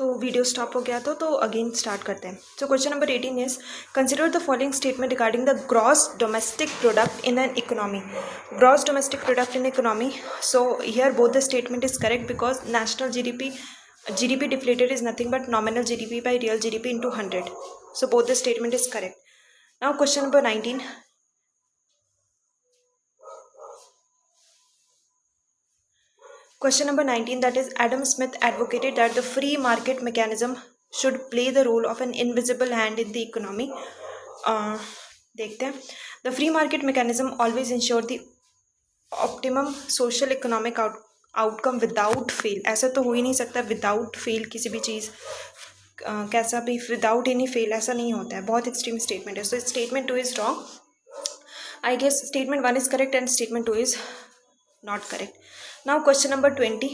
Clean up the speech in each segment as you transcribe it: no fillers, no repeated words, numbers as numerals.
तो video stop हो गया तो अगेन स्टार्ट करते हैं. So question number 18 is consider the following statement regarding the gross domestic product in an economy. Gross domestic product in economy. So here both the statement is correct because national GDP deflated is nothing but nominal GDP by real GDP into 100. So both the statement is correct. Now question number 19. Question number 19, that is Adam Smith advocated that the free market mechanism should play the role of an invisible hand in the economy. देखते हैं. The free market mechanism always ensure the optimum social economic outcome without fail. ऐसा तो हो ही नहीं सकता without fail किसी भी चीज़ कैसा भी without any fail ऐसा नहीं होता है. बहुत एक्सट्रीम स्टेटमेंट है. So statement 2 is wrong. I guess statement 1 is correct and statement 2 is not correct. Now question number 20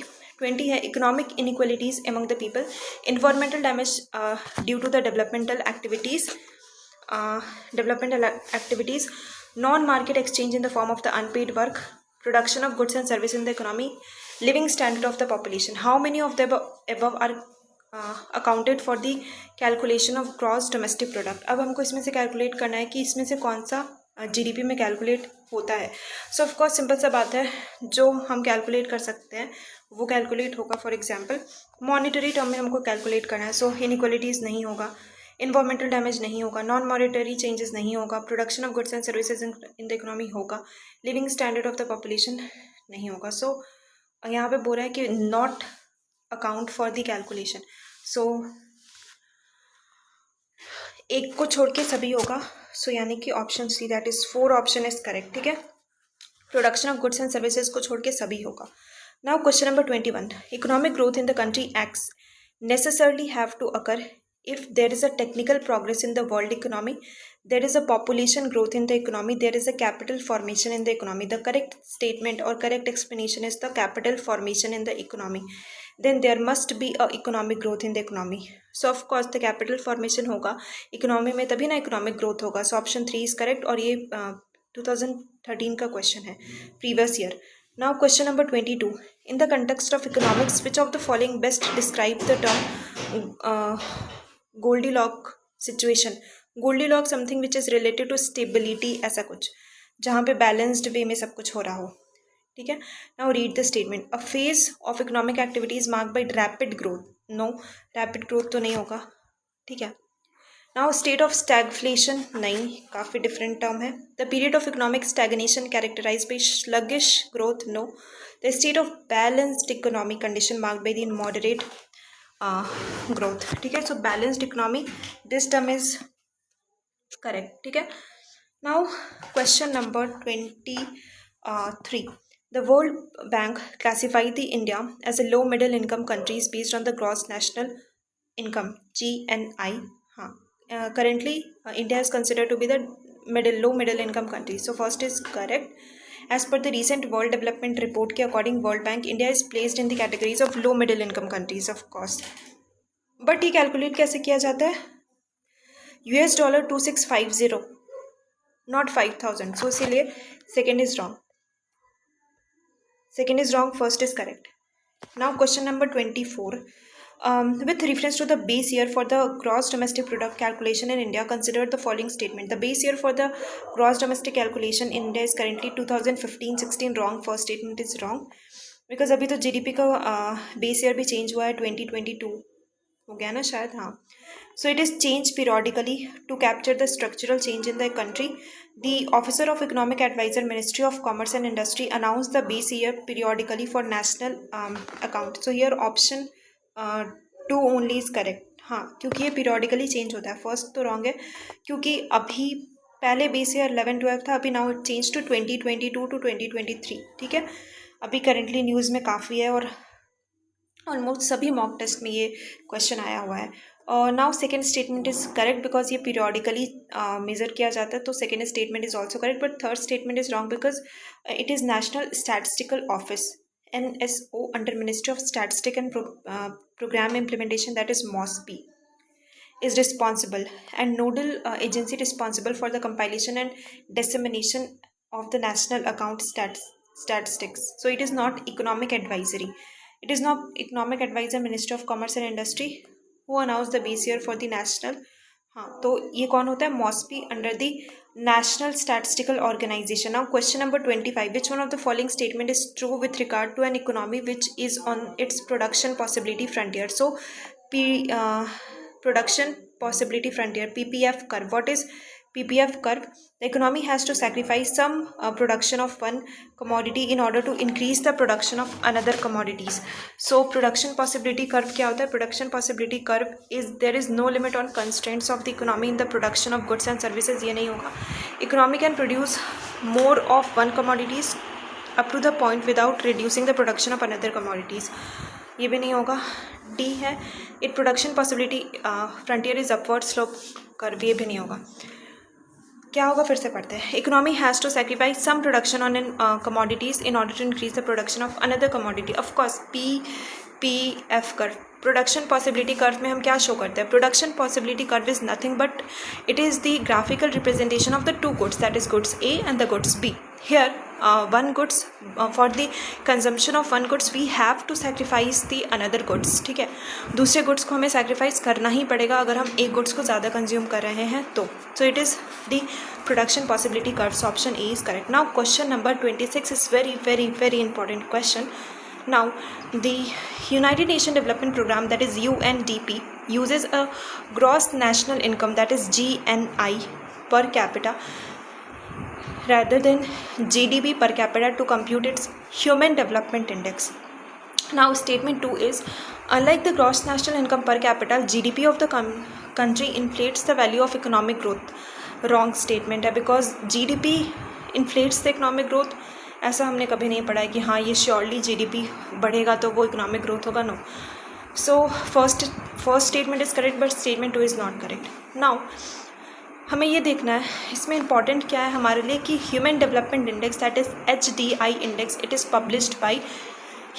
है economic inequalities among the people, environmental damage due to the developmental activities, non-market exchange in the form of the unpaid work, production of goods and services in the economy, living standard of the population. How many of the above are accounted for the calculation of gross domestic product? अब हमको इसमें से calculate करना है कि इसमें से कौन सा जीडीपी में कैलकुलेट होता है. सो ऑफकोर्स सिंपल सा बात है, जो हम कैलकुलेट कर सकते हैं वो कैलकुलेट होगा. फॉर एग्जांपल मॉनिटरी टर्म में हमको कैलकुलेट करना है. सो इनइक्वालिटीज़ नहीं होगा, इन्वायरमेंटल डैमेज नहीं होगा, नॉन मॉनिटरी चेंजेस नहीं होगा, production of goods and services in the economy होगा, living standard of the population नहीं होगा. सो यहाँ पे बोल रहा है कि not account for the calculation. So एक को छोड़ के सभी होगा. सो यानी कि option C that is 4 option is correct. ठीक है, production of goods and services को छोड़ के सभी होगा. Now question number 21, economic growth in the country acts necessarily have to occur if there is a technical progress in the world economy, there is a population growth in the economy, there is a capital formation in the economy. The correct statement or correct explanation is the capital formation in the economy. Then there must be a economic growth in the economy. So of course the capital formation होगा economy में तभी ना economic growth होगा. सो option 3 is correct और ये 2013 का question है, previous year. Now question number 22. In the context of economics, which of the following best describe the term Goldilocks situation? Goldilocks something which is related to stability, ऐसा कुछ जहाँ पे balanced way में सब कुछ हो रहा हो. ठीक है. Now read the statement. A phase of economic activity is marked by rapid growth. No, rapid growth तो नहीं होगा. ठीक है. Now state of stagflation नहीं, काफ़ी different term है. The period of economic stagnation characterized by sluggish growth. No. The state of balanced economic condition marked by the moderate growth. ठीक है. So balanced economy, this term is correct. ठीक है. Now question number 23. The World Bank classified the India as a low middle income countries based on the gross national income, GNI. हाँ. Currently India is considered to be the low middle income country. So first is correct. As per the recent World Development Report के according World Bank, India is placed in the categories of low middle income countries of course. But ये calculate कैसे किया जाता है? $2650 not 5000. So इसीलिए second is wrong. First is correct. Now question number 24. With reference to the base year for the gross domestic product calculation in India, consider the following statement. The base year for the gross domestic calculation in India is currently 2015-16. Wrong. First statement is wrong because अभी तो GDP का base year भी change हुआ है, 2022 हो गया ना शायद. हाँ. So it is changed periodically to capture the structural change in the country. The Officer of Economic Advisor, Ministry of Commerce and Industry, announced the base year periodically for national account. So here option 2 only is correct. हाँ, क्योंकि ये periodically change होता है. First तो wrong है क्योंकि अभी पहले बेस ईयर 11-12 था, अभी now it change to 2022 to 2023. ठीक है. अभी करेंटली न्यूज़ में काफ़ी है और ऑलमोस्ट सभी मॉक टेस्ट में ये क्वेश्चन आया हुआ है. Now second statement is correct because ये पीरियडिकली मेजर किया जाता है, तो second statement is also correct. But third statement is wrong because it is national statistical office, NSO, under Ministry of Statistics and Program Implementation, that is MOSPI, is responsible and nodal agency responsible for the compilation and dissemination of the national account statistics. So it is not economic advisory. It is not economic advisor, Ministry of Commerce and Industry. Who announce the base year for the national, हाँ तो ये कौन होता है, MoSPI under the national statistical organisation. Now question number 25, which one of the following statement is true with regard to an economy which is on its production possibility frontier. So production possibility frontier, PPF curve. What is PPF curve? The economy has to sacrifice some production of one commodity in order to increase the production of another commodities. So production possibility curve क्या होता है? Production possibility curve is there is no limit on constraints of the economy in the production of goods and services. ये नहीं होगा. Economy can produce more of one commodities up to the point without reducing the production of another commodities. ये भी नहीं होगा. D है, it production possibility frontier is upward slope curve. ये भी नहीं होगा. क्या होगा, फिर से पढ़ते हैं. Economy has to sacrifice some production on in commodities in order to increase the production of another commodity. Of course PPF curve. Production possibility curve में हम क्या शो करते हैं? Production possibility curve is nothing but it is the graphical representation of the two goods, that is goods A and the goods B. Here one goods for the consumption of one goods we have to sacrifice the another goods. ठीक है, दूसरे goods को हमें sacrifice करना ही पड़ेगा अगर हम एक गुड्स को ज़्यादा कंज्यूम कर रहे हैं तो. So it is the production possibility curves. Option A is correct. Now question number 26 is very important question. Now the United Nations Development Program, that is UNDP, uses a gross national income, that is GNI, per capita rather than GDP per capita to compute its Human Development Index. Now statement 2 is, unlike the gross national income per capita, GDP of the country inflates the value of economic growth. Wrong statement है, because GDP inflates the economic growth. ऐसा हमने कभी नहीं पढ़ा है कि हाँ ये श्योरली GDP बढ़ेगा तो वो इकोनॉमिक ग्रोथ होगा. No. So first statement is correct but statement 2 is not correct. Now हमें ये देखना है इसमें इंपॉर्टेंट क्या है हमारे लिए कि human development index, that is HDI index, it is published by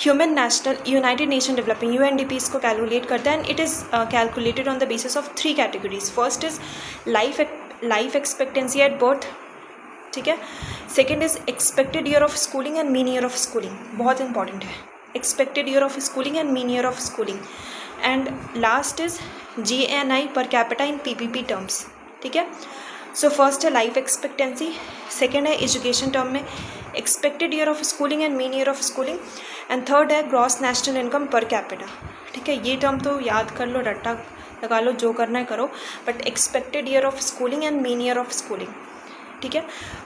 United nation developing, UNDP इसको कैलकुलेट करता है. And it is calculated on the basis of 3 categories. First is life expectancy at birth. ठीक है. Second is expected year of schooling and mean year of schooling. बहुत important है, expected year of schooling and mean year of schooling. And last is GNI per capita in PPP terms. ठीक है. So first है life expectancy, second है education term में expected year of schooling and mean year of schooling, and third है gross national income per capita. ठीक है. ये term तो याद कर लो, रट्टा लगा लो, जो करना है करो, but expected year of schooling and mean year of schooling. ठीक है.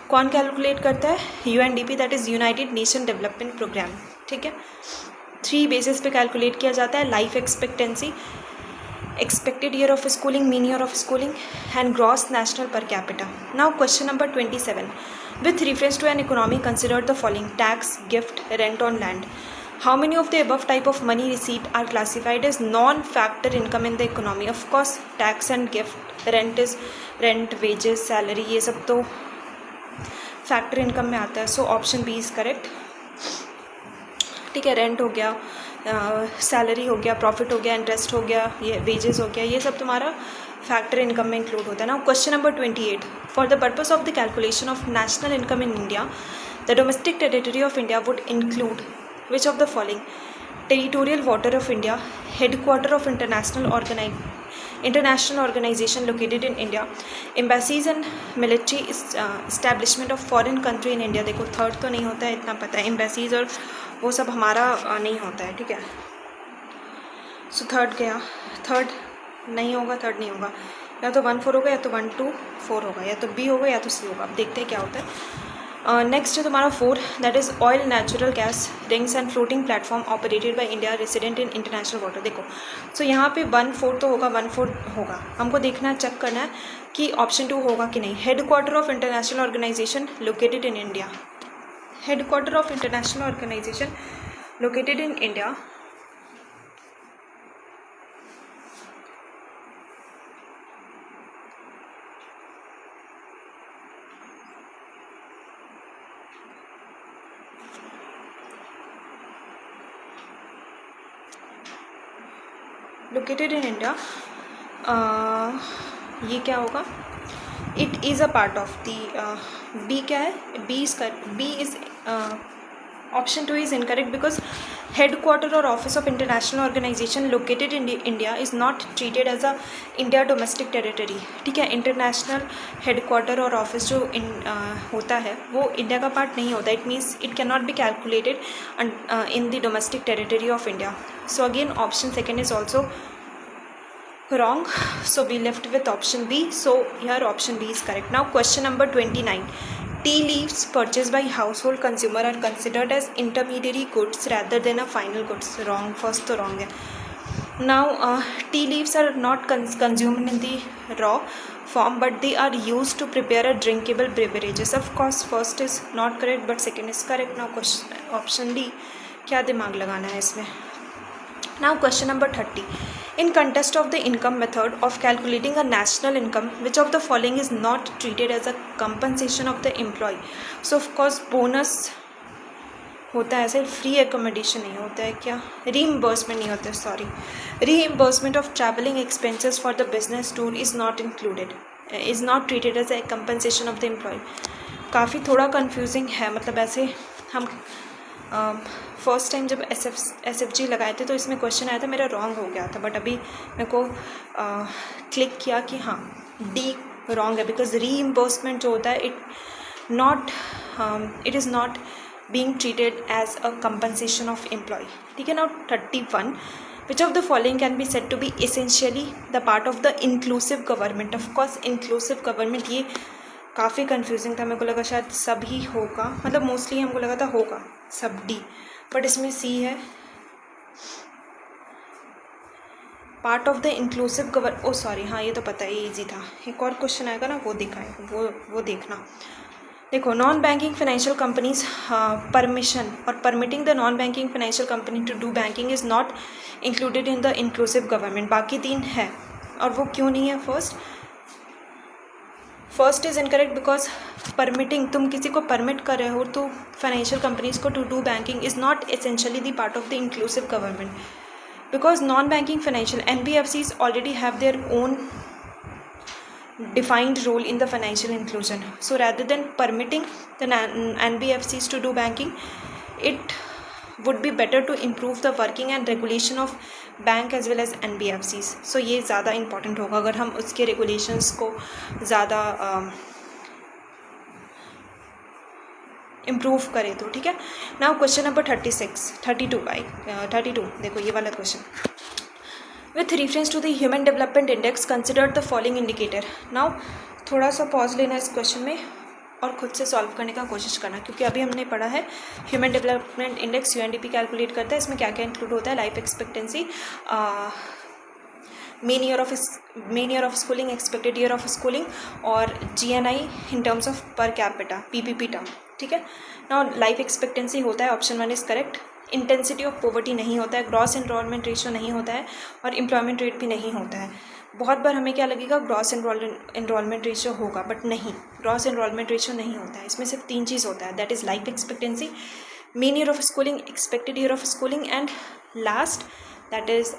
कौन कैलकुलेट करता है? UNDP, that is United Nation development programme. ठीक है. 3 बेसिस पे कैलकुलेट किया जाता है, life expectancy, expected year of schooling, mean year of schooling, and gross national per capita. Now question number 27, with reference to an economy consider the following: tax, gift, rent on land. How many of the above type of money receipt are classified as non-factor income in the economy? Of course tax and gift, rent is rent, wages, salary, ये सब तो factor income में आता है. So option B is correct. ठीक है. Rent हो गया, सैलरी हो गया, प्रॉफिट हो गया, इंटरेस्ट हो गया, ये वेजेस हो गया, ये सब तुम्हारा फैक्टर इनकम में इंक्लूड होता है. ना question number 28, for the purpose of the calculation of national income in India the domestic territory of India would include which of the following: territorial water of India, headquarter of international organization located in India, embassies and military establishment of foreign country in India. देखो third तो नहीं होता है, इतना पता है, embassies और वो सब हमारा नहीं होता है. ठीक है. सो थर्ड गया, थर्ड नहीं होगा, थर्ड नहीं होगा, या तो 1-4 होगा, या तो 1-2-4 होगा, या तो B होगा या तो C होगा. अब देखते हैं क्या होता है. नेक्स्ट है तुम्हारा 4, that is oil, natural gas, rings and floating platform operated by India resident in international water. देखो सो यहाँ पे 1-4 तो होगा, 1-4 होगा. हमको देखना है, चेक करना है कि ऑप्शन 2 होगा कि नहीं. Headquarter of international organisation located in India, headquarter of international organisation located in India. Located in India, ये क्या होगा? It is a part of the B. क्या है? B is option 2 is incorrect because headquarter or office of international organization located in India is not treated as a India domestic territory. ठीक है, international headquarter और office जो होता है वो India का पार्ट नहीं होता. It means it can not be calculated in the domestic territory of India. So again option second is also wrong. So we left with option B. So here option B is correct. Now question number 29. Tea leaves purchased by household consumer are considered as intermediary goods rather than a final goods. Wrong. First तो wrong है. Now tea leaves are not consumed in the raw form, but they are used to prepare a drinkable beverages. Of course first is not correct but second is correct. Now question option D. क्या दिमाग लगाना है इसमें. Now question number 30. In context of the income method of calculating a national income, which of the following is not treated as a compensation of the employee? So of course bonus होता है, ऐसे free accommodation नहीं होता है क्या, reimbursement नहीं होता है, sorry, reimbursement of travelling expenses for the business tour is not included, is not treated as a compensation of the employee. काफ़ी थोड़ा कन्फ्यूजिंग है, मतलब ऐसे हम फर्स्ट टाइम जब SFG लगाए थे तो इसमें क्वेश्चन आया था, मेरा रॉन्ग हो गया था, बट अभी मेरे को क्लिक किया कि हाँ डी रॉन्ग है, बिकॉज रीइम्बर्समेंट जो होता है it is not being treated as a compensation of employee. ठीक है. Now 31. Which of the following can be said to be essentially the part of the inclusive government? Of course inclusive government ये काफ़ी confusing था, मेरे को लगा शायद सब ही होगा, मतलब मोस्टली हमको लगा था होगा सब डी, बट इसमें सी है. Part of the inclusive oh sorry, हाँ ये तो पता है, ये ईजी था. एक और क्वेश्चन आएगा ना, वो दिखाए, वो देखना. देखो, non banking financial companies permission और permitting the non banking financial company to do banking is not included in the inclusive government. बाकी तीन है, और वो क्यों नहीं है? First is incorrect because permitting, तुम किसी को परमिट कर रहे हो तो फाइनेंशियल कंपनीज को to do banking is not essentially the part of the inclusive government, because non banking financial NBFCs already have their own defined role in the financial inclusion. So rather than permitting the NBFCs to do banking, it would be better to improve the working and regulation of bank as well as NBFCs. So ये ज़्यादा important होगा अगर हम उसके regulations को ज़्यादा improve करें तो. ठीक है. नाउ क्वेश्चन नंबर 32 देखो ये वाला question. With reference to the Human Development Index, consider the following indicator. Now थोड़ा सा पॉज लेना इस क्वेश्चन में और खुद से सॉल्व करने का कोशिश करना, क्योंकि अभी हमने पढ़ा है human development index UNDP calculate करता है. इसमें क्या क्या इंक्लूड होता है? Life expectancy, mean year of schooling, expected year of schooling, और GNI in terms of per capita, PPP term. ठीक है. नाउ लाइफ एक्सपेक्टेंसी होता है, option 1 is correct. Intensity of poverty नहीं होता है, ग्रॉस एनरोलमेंट रेशियो नहीं होता है, और एम्प्लॉयमेंट रेट भी नहीं होता है. बहुत बार हमें क्या लगेगा, ग्रॉस एनरोलमेंट रेशियो होगा, बट नहीं, ग्रॉस एनरोलमेंट रेशियो नहीं होता है. इसमें सिर्फ 3 चीज़ होता है, that is life expectancy, mean year of schooling, expected year of schooling, and last that is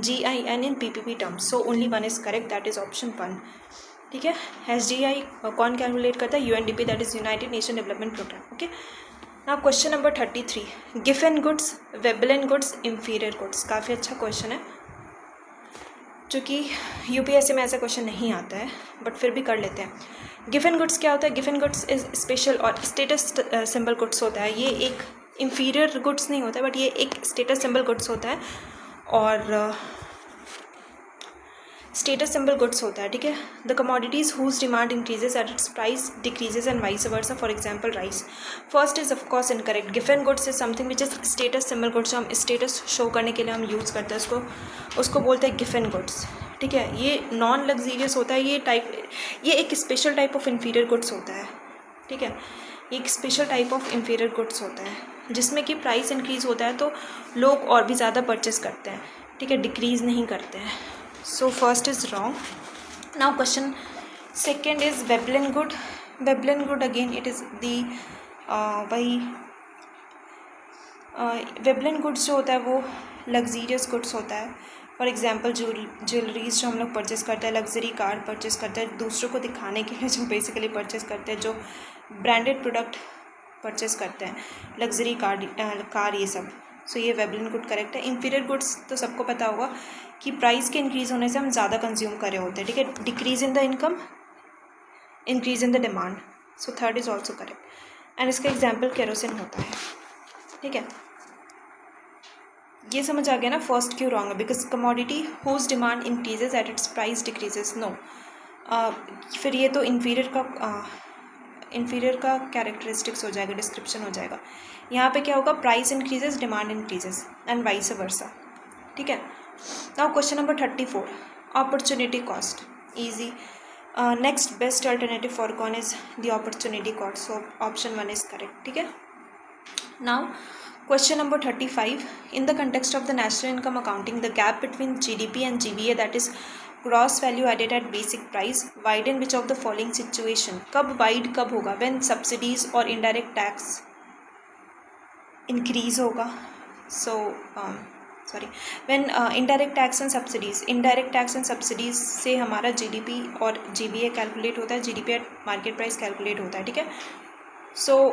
GIN in PPP terms. So only 1 is correct, that is option 1. ठीक है. SGI कौन कैलकुलेट करता है? UNDP, that is United Nation development programme. Okay. Now question number 33. Given goods, Veblen goods, inferior goods. काफ़ी अच्छा question है, चूँकि UPSC में ऐसा क्वेश्चन नहीं आता है, बट फिर भी कर लेते हैं. गिवन गुड्स क्या होता है? गिवन गुड्स इज स्पेशल और स्टेटस सिंबल गुड्स होता है. ये एक इंफीरियर गुड्स नहीं होता है, बट ये एक स्टेटस सिंबल गुड्स होता है, और स्टेटस सिंबल गुड्स होता है. ठीक है. The commodities whose demand increases at its price decreases and vice versa. For example rice. First is of course incorrect. Given goods is something which is status symbol goods. हम status show करने के लिए हम use करते हैं उसको बोलते हैं गिवन गुड्स. ठीक है. ये नॉन लग्जीरियस होता है, ये एक special type of inferior goods होता है. ठीक है. ये एक special type of inferior goods होता है जिसमें कि प्राइस इंक्रीज़ होता है तो लोग और भी ज़्यादा परचेस करते हैं. ठीक है. डिक्रीज़ नहीं करते हैं. So first is wrong. Now question second is Veblen good. Veblen good again it is the Veblen goods जो होता है वो luxurious goods होता है. फॉर एग्जाम्पल ज्वेलरीज जो हम लोग परचेस करते हैं, लग्जरी कार परचेस करते हैं दूसरों को दिखाने के लिए, जो बेसिकली परचेस करते हैं, जो ब्रांडेड प्रोडक्ट परचेस करते हैं, लग्जरी कार ये सब. सो ये वेबलिन गुड करेक्ट है। इन्फीरियर गुड्स तो सबको पता होगा कि प्राइस के इंक्रीज होने से हम ज़्यादा कंज्यूम कर रहे होते हैं, ठीक है। Decrease in the income, increase in the demand, so third is also correct. And इसका एग्जाम्पल केरोसिन होता है, ठीक है। ये समझ आ गया ना फर्स्ट क्यों रॉन्ग है, because commodity whose demand increases at its price decreases, no. फिर ये तो इन्फीरियर का कैरेक्टरिस्टिक्स हो जाएगा, डिस्क्रिप्शन हो जाएगा। यहाँ पे क्या होगा, price increases demand increases and vice versa, ठीक है। Now question number 34, opportunity cost, easy. Next best alternative for कौन is the opportunity cost, so option 1 is correct, ठीक है। Now question number 35, in the context of the national income accounting, the gap between GDP and GVA, that is gross value added at basic price, widen which of the following situation, कब wide कब होगा, when subsidies or indirect tax increase होगा, so when indirect tax and subsidies से हमारा GDP और GVA calculate होता है, GDP eight market price calculate होता है, ठीक है। सो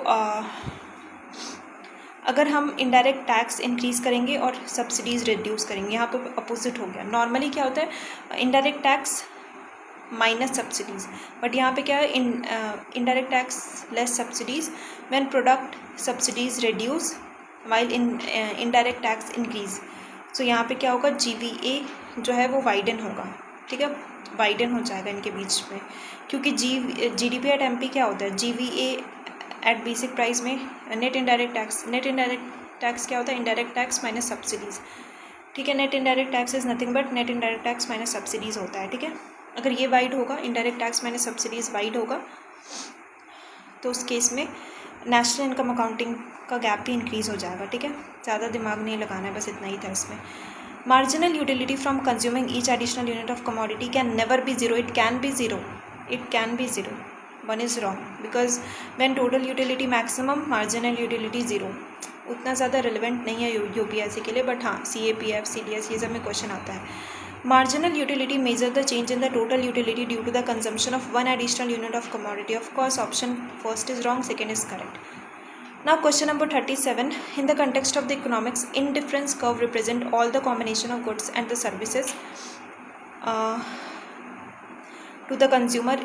अगर हम इनडायरेक्ट टैक्स इंक्रीज़ करेंगे और सब्सिडीज़ रिड्यूस करेंगे, यहाँ पर अपोजिट हो गया। नॉर्मली क्या होता है, indirect tax minus subsidies, but यहाँ पे क्या है, indirect tax less subsidies, when product subsidies reduce while indirect tax increase. So यहाँ पे क्या होगा, GVA जो है वो वाइडन होगा, ठीक है, वाइडन हो जाएगा इनके बीच में, क्योंकि GDP एट MP क्या होता है, GVA एट बेसिक प्राइस में नेट इनडायरेक्ट टैक्स क्या होता है, इनडायरेक्ट टैक्स माइनस सब्सिडीज़, ठीक है। Net indirect tax is nothing but net indirect tax minus subsidies होता है, ठीक है। अगर ये वाइड होगा, indirect tax minus subsidies wide होगा, तो उस केस में नेशनल इनकम अकाउंटिंग का गैप भी इंक्रीज़ हो जाएगा, ठीक है। ज़्यादा दिमाग नहीं लगाना है, बस इतना ही था इसमें। Marginal utility from consuming each additional unit of commodity can never be zero, it can be zero, it can be zero, 1 is wrong, because when total utility maximum, marginal utility 0, उतना ज़्यादा रिलेवेंट नहीं है UPSC के लिए, but हाँ CAPF CDS ये सब में क्वेश्चन आता है। Marginal utility measure the change in the total utility due to the consumption of 1 additional unit of commodity, of course option first is wrong, second is correct. Now question number 37, in the context of the economics, indifference curve represent all the combination of goods and the services to the consumer.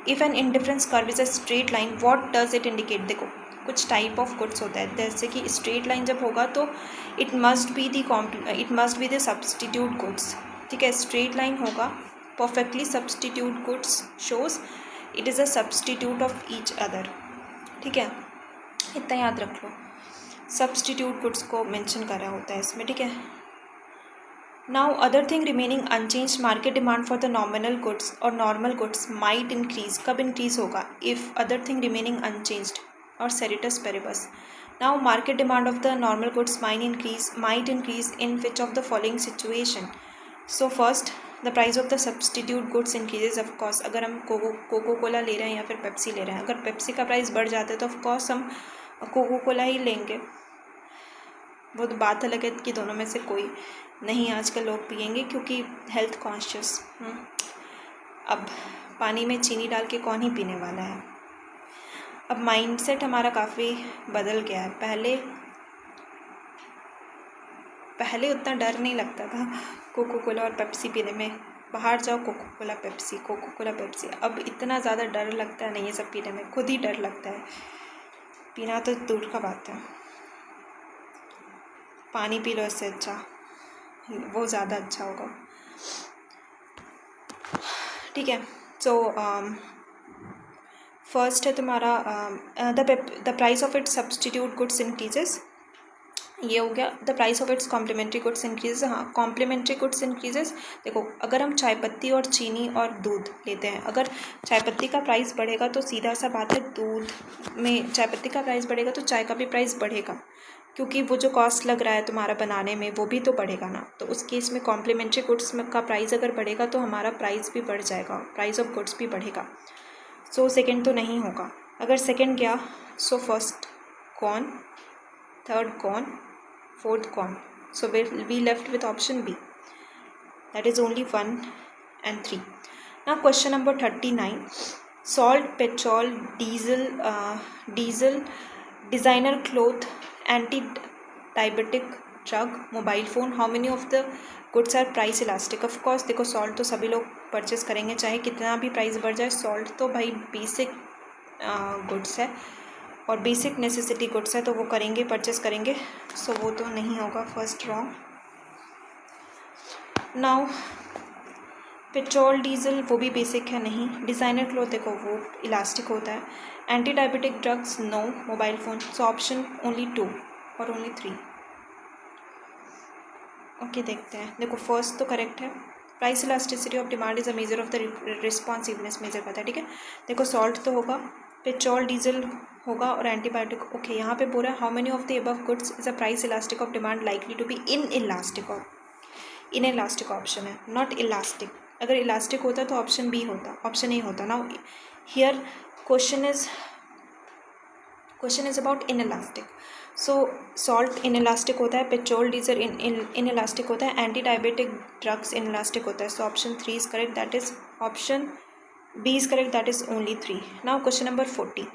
If an indifference curve is a straight line, what does it indicate? देखो कुछ type of goods होता है, जैसे कि straight line जब होगा तो it must be the substitute goods, ठीक है। स्ट्रेट लाइन होगा, perfectly substitute goods shows it is a substitute of each other, ठीक है, इतना याद रख लो। सब्सटीट्यूट गुड्स को मेंशन करा होता है इसमें, ठीक है। Now other thing remaining unchanged, market demand for the nominal goods or normal goods might increase, कब increase होगा, if other thing remaining unchanged or ceteris paribus. Now market demand of the normal goods might increase in which of the following situation? So first, the price of the substitute goods increases, of course। अगर हम cocoa Cola ले रहे हैं या फिर Pepsi ले रहे हैं, अगर पेप्सी का प्राइस बढ़ जाता है तो ऑफ कोर्स हम कोको कोला ही लेंगे, वो तो बात अलग है कि दोनों में से कोई नहीं आजकल लोग पियेंगे, क्योंकि हेल्थ कॉन्शियस। अब पानी में चीनी डाल के कौन ही पीने वाला है। अब माइंडसेट हमारा काफ़ी बदल गया है, पहले उतना डर नहीं लगता था कोको कोला और पेप्सी पीने में, बाहर जाओ कोको कोला पेप्सी, अब इतना ज़्यादा डर लगता है नहीं ये सब पीने में, खुद ही डर लगता है, पीना तो दूर का बात है। पानी पी लो, इससे अच्छा वो ज़्यादा अच्छा होगा, ठीक है। सो फर्स्ट है तुम्हारा the price of its substitute goods increases, ये हो गया। The price of its complementary goods increases, हाँ कॉम्प्लीमेंट्री गुड्स इंक्रीजेस। देखो अगर हम चाय पत्ती और चीनी और दूध लेते हैं, अगर चाय पत्ती का प्राइस बढ़ेगा तो सीधा सा बात है, दूध में चाय पत्ती का प्राइस बढ़ेगा तो चाय का भी प्राइस बढ़ेगा, क्योंकि वो जो कॉस्ट लग रहा है तुम्हारा बनाने में वो भी तो बढ़ेगा ना। तो उस केस में कॉम्प्लीमेंट्री गुड्स का प्राइस अगर बढ़ेगा तो हमारा प्राइस भी बढ़ जाएगा, प्राइस ऑफ गुड्स भी बढ़ेगा। सो सेकंड तो नहीं होगा। अगर सेकंड गया so first con, third con, fourth con, so we left with option B, that is only 1 and 3. Now question number 39, salt, petrol, diesel, designer cloth, diabetic drug, mobile phone. How many of the goods are price elastic. Of course देखो salt तो सभी लोग purchase करेंगे, चाहे कितना भी price बढ़ जाए. सॉल्ट तो भाई बेसिक गुड्स है और बेसिक नेसेसिटी गुड्स है, तो वो करेंगे, परचेस करेंगे. सो वो तो नहीं होगा, first wrong. Now petrol diesel वो भी बेसिक है, नहीं. डिज़ाइनर क्लॉथ देखो वो इलास्टिक होता है. Anti diabetic drugs no. Mobile phone. So option only 2 और ओनली 3. ओके देखते हैं. देखो फर्स्ट तो करेक्ट है. Price elasticity of demand is a measure of the responsiveness measure करता है, ठीक है. देखो सॉल्ट तो होगा, पेट्रोल डीजल होगा और एंटीबायोटिक. ओके यहाँ पे बोल रहा है how many of the above goods is a price elastic of demand likely to be inelastic option है, नॉट इलास्टिक. अगर इलास्टिक होता तो ऑप्शन बी होता, ऑप्शन ए होता. Now here question is about inelastic. So salt inelastic होता है, petrol diesel inelastic होता है, anti diabetic drugs inelastic होता है. So option 3 is correct, that is option B is correct, that is only 3. Now question number 40.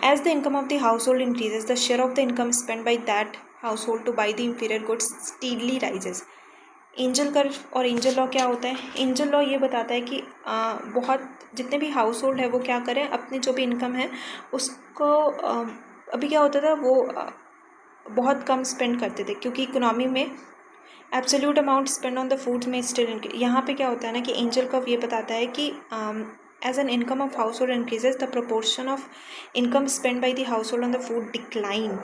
As the income of the household increases, the share of the income spent by that household to buy the inferior goods steadily rises. Angel curve और angel law क्या होता है. Angel law ये बताता है कि बहुत जितने भी हाउस होल्ड है वो क्या करें, अपनी जो भी इनकम है उसको अभी क्या होता था वो बहुत कम स्पेंड करते थे, क्योंकि इकोनॉमी में absolute amount spend on the foods में स्टिल. यहाँ पे क्या होता है ना कि एंजल कर्व ये बताता है कि as an income of household increases the proportion of income spend by the household on the food decline.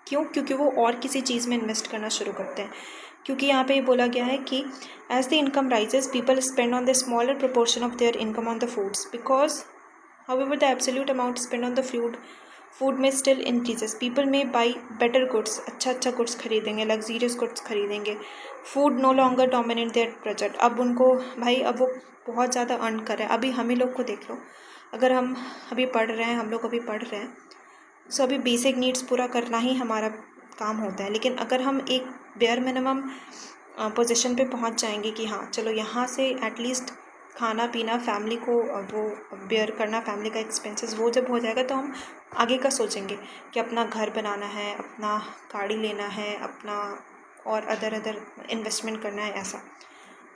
क्यों? क्योंकि वो और किसी चीज़ में इन्वेस्ट करना शुरू करते हैं. क्योंकि यहाँ पे ये बोला गया है कि as the income rises people spend on the smaller proportion of their income on the foods, because however the absolute amount spend on the food में स्टिल इंक्रीजेस. पीपल में बाई बेटर गुड्स, अच्छा goods खरीदेंगे, luxurious goods खरीदेंगे. Food no longer dominate their budget. अब उनको भाई अब वो बहुत ज़्यादा अर्न कर रहे हैं. अभी हम ही लोग को देख लो, अगर हम अभी पढ़ रहे हैं, हम लोग अभी पढ़ रहे हैं, सो अभी बेसिक नीड्स पूरा करना ही हमारा काम होता है. लेकिन अगर हम एक बेयर मिनिमम पोजीशन पे पहुंच जाएंगे कि हाँ चलो यहाँ से एटलीस्ट खाना पीना फैमिली को वो बेयर करना, फैमिली का एक्सपेंसेस वो जब हो जाएगा तो हम आगे का सोचेंगे कि अपना घर बनाना है, अपना गाड़ी लेना है, अपना और अदर इन्वेस्टमेंट करना है, ऐसा.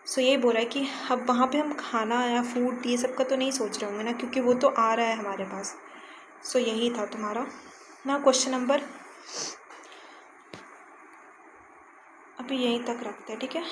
सो ये बोला है कि अब वहाँ पे हम खाना या फूड ये सब का तो नहीं सोच रहे होंगे ना, क्योंकि वो तो आ रहा है हमारे पास. सो यही था तुम्हारा ना क्वेश्चन नंबर. अभी यहीं तक रखते हैं, ठीक है.